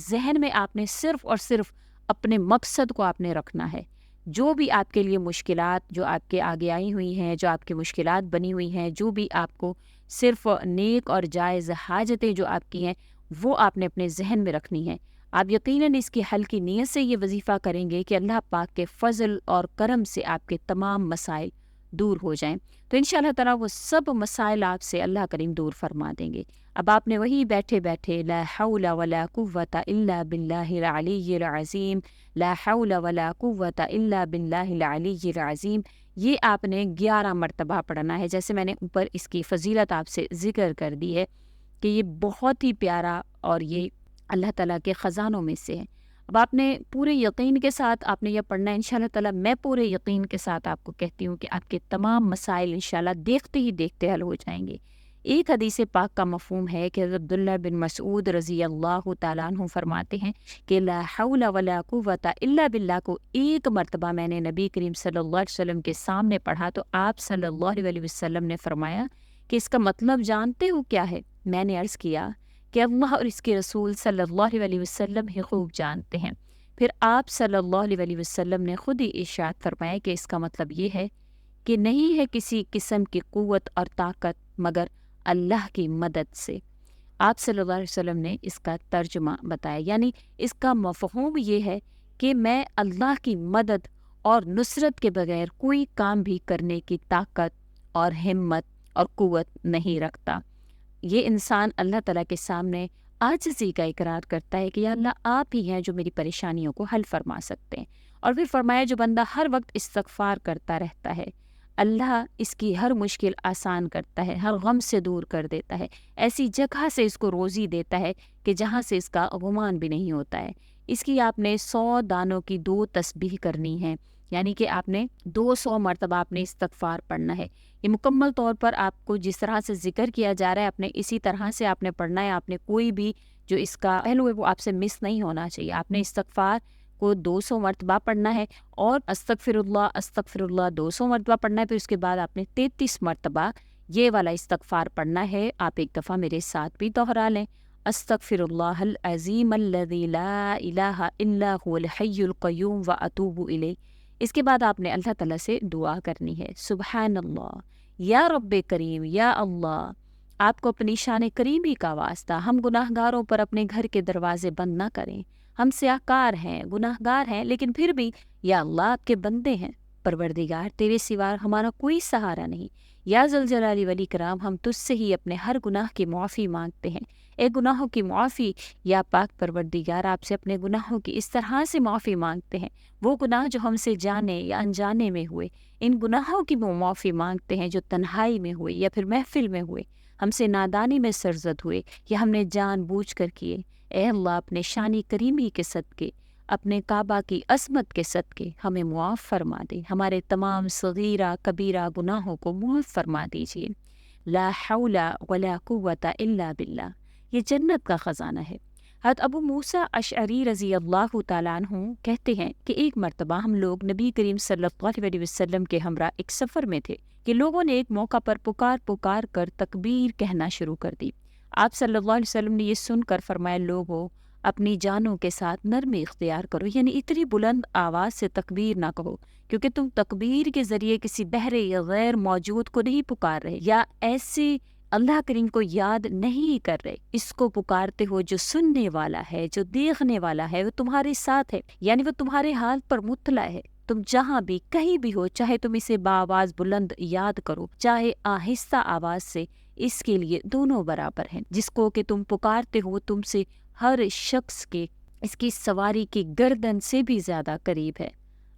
ذہن میں آپ نے صرف اور صرف اپنے مقصد کو آپ نے رکھنا ہے۔ جو بھی آپ کے لیے مشکلات جو آپ کے آگے آئی ہوئی ہیں، جو آپ کی مشکلات بنی ہوئی ہیں، جو بھی آپ کو صرف نیک اور جائز حاجتیں جو آپ کی ہیں، وہ آپ نے اپنے ذہن میں رکھنی ہیں۔ آپ یقیناً اس کی حل کی نیت سے یہ وظیفہ کریں گے کہ اللہ پاک کے فضل اور کرم سے آپ کے تمام مسائل دور ہو جائیں، تو انشاءاللہ تعالیٰ وہ سب مسائل آپ سے اللہ کریم دور فرما دیں گے۔ اب آپ نے وہی بیٹھے بیٹھے لا حول ولا قوة الا باللہ العلی العظیم، لا حول ولا قوة الا باللہ العلی العظیم، یہ آپ نے 11 مرتبہ پڑھنا ہے۔ جیسے میں نے اوپر اس کی فضیلت آپ سے ذکر کر دی ہے کہ یہ بہت ہی پیارا اور یہ اللہ تعالیٰ کے خزانوں میں سے ہے۔ اب آپ نے پورے یقین کے ساتھ آپ نے یہ پڑھنا ہے انشاءاللہ تعالیٰ۔ میں پورے یقین کے ساتھ آپ کو کہتی ہوں کہ آپ کے تمام مسائل انشاءاللہ دیکھتے ہی دیکھتے حل ہو جائیں گے۔ ایک حدیث پاک کا مفہوم ہے کہ حضرت عبداللہ بن مسعود رضی اللہ تعالیٰ عنہ فرماتے ہیں کہ لا حول ولا قوة الا باللہ کو ایک مرتبہ میں نے نبی کریم صلی اللہ علیہ وسلم کے سامنے پڑھا تو آپ صلی اللہ علیہ وسلم نے فرمایا کہ اس کا مطلب جانتے ہو کیا ہے؟ میں نے عرض کیا کہ اللہ اور اس کے رسول صلی اللہ علیہ وسلم ہی خوب جانتے ہیں۔ پھر آپ صلی اللہ علیہ وسلم نے خود ہی ارشاد فرمایا کہ اس کا مطلب یہ ہے کہ نہیں ہے کسی قسم کی قوت اور طاقت مگر اللہ کی مدد سے۔ آپ صلی اللہ علیہ وسلم نے اس کا ترجمہ بتایا، یعنی اس کا مفہوم یہ ہے کہ میں اللہ کی مدد اور نصرت کے بغیر کوئی کام بھی کرنے کی طاقت اور ہمت اور قوت نہیں رکھتا۔ یہ انسان اللہ تعالیٰ کے سامنے عاجزی کا اقرار کرتا ہے کہ یا اللہ آپ ہی ہیں جو میری پریشانیوں کو حل فرما سکتے ہیں۔ اور پھر فرمایا جو بندہ ہر وقت استغفار کرتا رہتا ہے اللہ اس کی ہر مشکل آسان کرتا ہے، ہر غم سے دور کر دیتا ہے، ایسی جگہ سے اس کو روزی دیتا ہے کہ جہاں سے اس کا گمان بھی نہیں ہوتا ہے۔ اس کی آپ نے 100 دانوں کی 2 تسبیح کرنی ہے، یعنی کہ آپ نے 200 مرتبہ آپ نے استغفار پڑھنا ہے۔ یہ مکمل طور پر آپ کو جس طرح سے ذکر کیا جا رہا ہے آپ نے اسی طرح سے آپ نے پڑھنا ہے۔ آپ نے کوئی بھی جو اس کا پہلو ہے وہ آپ سے مس نہیں ہونا چاہیے۔ آپ نے استغفار کو 200 مرتبہ پڑھنا ہے اور استغفر اللہ 200 مرتبہ پڑھنا ہے۔ پھر اس کے بعد آپ نے 33 مرتبہ یہ والا استغفار پڑھنا ہے۔ آپ ایک دفعہ میرے ساتھ بھی دوہرا لیں، استغفر اللہ العظیم الذی لا الہ الا هو الحی القیوم واتوب الیہ۔ اس کے بعد آپ نے اللہ تعالیٰ سے دعا کرنی ہے، سبحان اللہ یا رب کریم یا اللہ۔ آپ کو اپنی شان کریمی کا واسطہ، ہم گناہ گاروں پر اپنے گھر کے دروازے بند نہ کریں۔ ہم سیاہکار ہیں، گناہ گار ہیں، لیکن پھر بھی یا اللہ آپ کے بندے ہیں۔ پروردگار تیرے سوا ہمارا کوئی سہارا نہیں، یا ذوالجلال والاکرام ہم تجھ سے ہی اپنے ہر گناہ کی معافی مانگتے ہیں۔ اے گناہوں کی معافی، یا پاک پروردگار آپ سے اپنے گناہوں کی اس طرح سے معافی مانگتے ہیں، وہ گناہ جو ہم سے جانے یا انجانے میں ہوئے، ان گناہوں کی وہ معافی مانگتے ہیں جو تنہائی میں ہوئے یا پھر محفل میں ہوئے، ہم سے نادانی میں سرزد ہوئے یا ہم نے جان بوجھ کر کیے۔ اے اللہ اپنے شانی کریمی کے صدقے، اپنے کعبہ کی عظمت کے صدقے ہمیں معاف فرما دے، ہمارے تمام صغیرہ کبیرہ گناہوں کو معاف فرما دیجیے۔ لا حول ولا قوة الا باللہ، یہ جنت کا خزانہ ہے۔ حضرت ابو موسیٰ اشعری رضی اللہ تعالیٰ عنہ کہتے ہیں کہ ایک مرتبہ ہم لوگ نبی کریم صلی اللہ علیہ وسلم کے ہمراہ ایک سفر میں تھے کہ لوگوں نے ایک موقع پر پکار کر تکبیر کہنا شروع کر دی۔ آپ صلی اللہ علیہ وسلم نے یہ سن کر فرمایا لوگوں اپنی جانوں کے ساتھ نرمی اختیار کرو، یعنی اتنی بلند آواز سے تکبیر نہ کہو، کیونکہ تم تکبیر کے ذریعے کسی بہرے یا غیر موجود کو نہیں پکار رہے یا ایسے اللہ کریم کو یاد نہیں کر رہے، اس کو پکارتے ہو جو سننے والا ہے، جو دیکھنے والا ہے، وہ تمہارے ساتھ ہے، یعنی وہ تمہارے حال پر مطلع ہے۔ تم جہاں بھی کہیں بھی ہو، چاہے تم اسے بآواز بلند یاد کرو چاہے آہستہ آواز سے، اس کے لیے دونوں برابر ہیں۔ جس کو کہ تم پکارتے ہو تم سے ہر شخص کے اس کی سواری کی گردن سے بھی زیادہ قریب ہے۔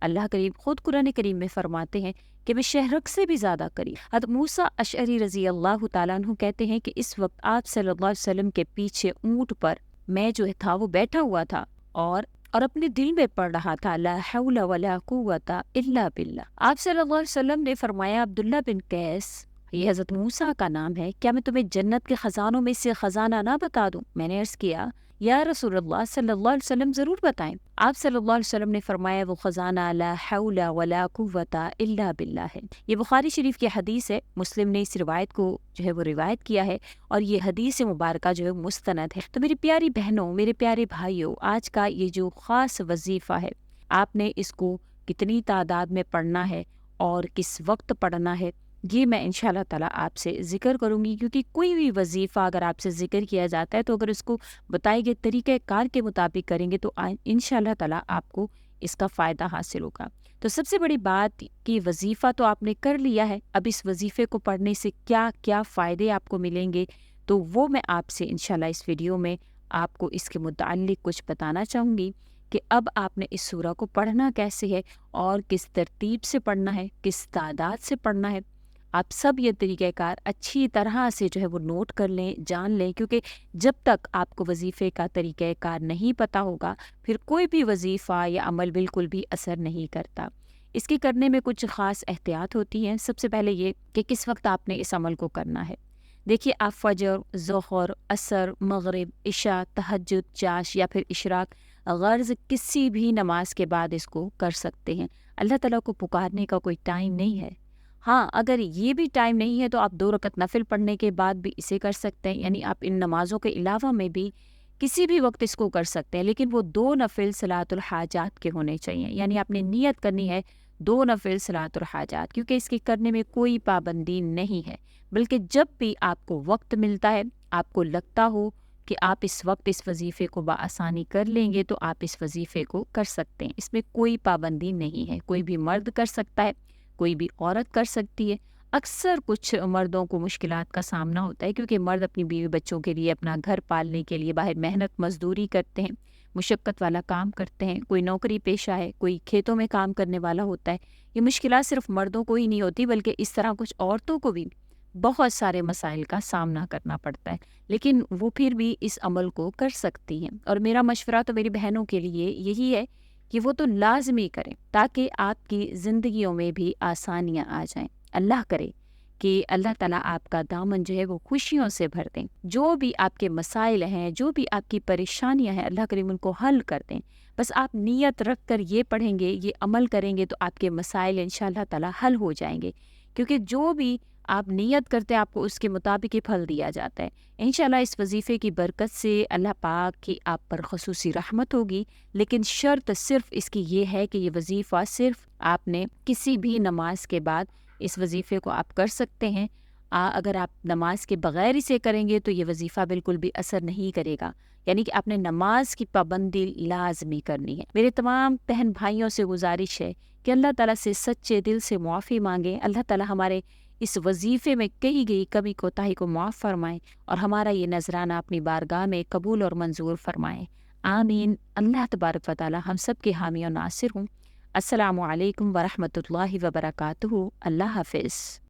اللہ کریم خود قرآن کریم میں فرماتے ہیں کہ میں شہرک سے بھی زیادہ قریب۔ حضرت موسیٰ اشعری رضی اللہ تعالیٰ عنہ کہتے ہیں کہ اس وقت آپ صلی اللہ علیہ وسلم کے پیچھے اونٹ پر میں جو تھا وہ بیٹھا ہوا تھا اور اپنے دل میں پڑھ رہا تھا لا حول ولا قوة الا باللہ۔ آپ صلی اللہ علیہ وسلم نے فرمایا عبداللہ بن قیس، یہ حضرت موسیٰ کا نام ہے، کیا میں تمہیں جنت کے خزانوں میں سے خزانہ نہ بتا دوں؟ میں نے عرض کیا یا رسول اللہ صلی اللہ علیہ وسلم ضرور بتائیں۔ آپ صلی اللہ علیہ وسلم نے فرمایا وہ خزانہ لا حول ولا قوت الا باللہ ہے۔ یہ بخاری شریف کی حدیث ہے، مسلم نے اس روایت کو جو ہے وہ روایت کیا ہے، اور یہ حدیث مبارکہ جو ہے مستند ہے۔ تو میری پیاری بہنوں، میرے پیارے بھائیوں، آج کا یہ جو خاص وظیفہ ہے، آپ نے اس کو کتنی تعداد میں پڑھنا ہے اور کس وقت پڑھنا ہے، یہ میں انشاءاللہ تعالیٰ آپ سے ذکر کروں گی، کیونکہ کوئی بھی وظیفہ اگر آپ سے ذکر کیا جاتا ہے تو اگر اس کو بتائے گئے طریقہ کار کے مطابق کریں گے تو انشاءاللہ تعالیٰ آپ کو اس کا فائدہ حاصل ہوگا۔ تو سب سے بڑی بات کہ وظیفہ تو آپ نے کر لیا ہے، اب اس وظیفے کو پڑھنے سے کیا کیا فائدے آپ کو ملیں گے، تو وہ میں آپ سے انشاءاللہ اس ویڈیو میں آپ کو اس کے متعلق کچھ بتانا چاہوں گی کہ اب آپ نے اس سورہ کو پڑھنا کیسے ہے اور کس ترتیب سے پڑھنا ہے، کس تعداد سے پڑھنا ہے۔ آپ سب یہ طریقہ کار اچھی طرح سے جو ہے وہ نوٹ کر لیں، جان لیں، کیونکہ جب تک آپ کو وظیفے کا طریقہ کار نہیں پتہ ہوگا پھر کوئی بھی وظیفہ یا عمل بالکل بھی اثر نہیں کرتا۔ اس کے کرنے میں کچھ خاص احتیاط ہوتی ہیں۔ سب سے پہلے یہ کہ کس وقت آپ نے اس عمل کو کرنا ہے۔ دیکھیے، آپ فجر، ظہر، عصر، مغرب، عشاء، تہجد، چاش یا پھر اشراق غرض کسی بھی نماز کے بعد اس کو کر سکتے ہیں۔ اللہ تعالیٰ کو پکارنے کا کوئی ٹائم نہیں ہے۔ ہاں، اگر یہ بھی ٹائم نہیں ہے تو آپ 2 رکعت نفل پڑھنے کے بعد بھی اسے کر سکتے ہیں، یعنی آپ ان نمازوں کے علاوہ میں بھی کسی بھی وقت اس کو کر سکتے ہیں، لیکن وہ 2 نفل صلاۃ الحاجات کے ہونے چاہیے، یعنی آپ نے نیت کرنی ہے 2 نفل صلاۃ الحاجات، کیونکہ اس کے کرنے میں کوئی پابندی نہیں ہے، بلکہ جب بھی آپ کو وقت ملتا ہے، آپ کو لگتا ہو کہ آپ اس وقت اس وظیفے کو بآسانی کر لیں گے تو آپ اس وظیفے کو کر سکتے ہیں۔ اس میں کوئی پابندی نہیں ہے، کوئی بھی مرد کر سکتا ہے، کوئی بھی عورت کر سکتی ہے۔ اکثر کچھ مردوں کو مشکلات کا سامنا ہوتا ہے، کیونکہ مرد اپنی بیوی بچوں کے لیے، اپنا گھر پالنے کے لیے باہر محنت مزدوری کرتے ہیں، مشقت والا کام کرتے ہیں، کوئی نوکری پیشہ ہے، کوئی کھیتوں میں کام کرنے والا ہوتا ہے۔ یہ مشکلات صرف مردوں کو ہی نہیں ہوتی، بلکہ اس طرح کچھ عورتوں کو بھی بہت سارے مسائل کا سامنا کرنا پڑتا ہے، لیکن وہ پھر بھی اس عمل کو کر سکتی ہیں۔ اور میرا مشورہ تو میری بہنوں کے لیے یہی ہے کہ وہ تو لازمی کریں، تاکہ آپ کی زندگیوں میں بھی آسانیاں آ جائیں۔ اللہ کرے کہ اللہ تعالیٰ آپ کا دامن جو ہے وہ خوشیوں سے بھر دیں، جو بھی آپ کے مسائل ہیں، جو بھی آپ کی پریشانیاں ہیں، اللہ کریم ان کو حل کر دیں۔ بس آپ نیت رکھ کر یہ پڑھیں گے، یہ عمل کریں گے تو آپ کے مسائل انشاءاللہ تعالیٰ حل ہو جائیں گے، کیونکہ جو بھی آپ نیت کرتے ہیں آپ کو اس کے مطابق ہی پھل دیا جاتا ہے۔ انشاءاللہ اس وظیفے کی برکت سے اللہ پاک کی آپ پر خصوصی رحمت ہوگی، لیکن شرط صرف اس کی یہ ہے کہ یہ وظیفہ صرف آپ نے کسی بھی نماز کے بعد اس وظیفے کو آپ کر سکتے ہیں۔ اگر آپ نماز کے بغیر اسے کریں گے تو یہ وظیفہ بالکل بھی اثر نہیں کرے گا، یعنی کہ آپ نے نماز کی پابندی لازمی کرنی ہے۔ میرے تمام بہن بھائیوں سے گزارش ہے کہ اللہ تعالیٰ سے سچے دل سے معافی مانگیں، اللہ تعالیٰ ہمارے اس وظیفے میں کہی گئی کمی کوتاہی کو معاف فرمائیں اور ہمارا یہ نذرانہ اپنی بارگاہ میں قبول اور منظور فرمائیں۔ آمین۔ اللہ تبارک و تعالیٰ ہم سب کے حامی و ناصر ہوں۔ السلام علیکم ورحمۃ اللہ وبرکاتہ۔ اللہ حافظ۔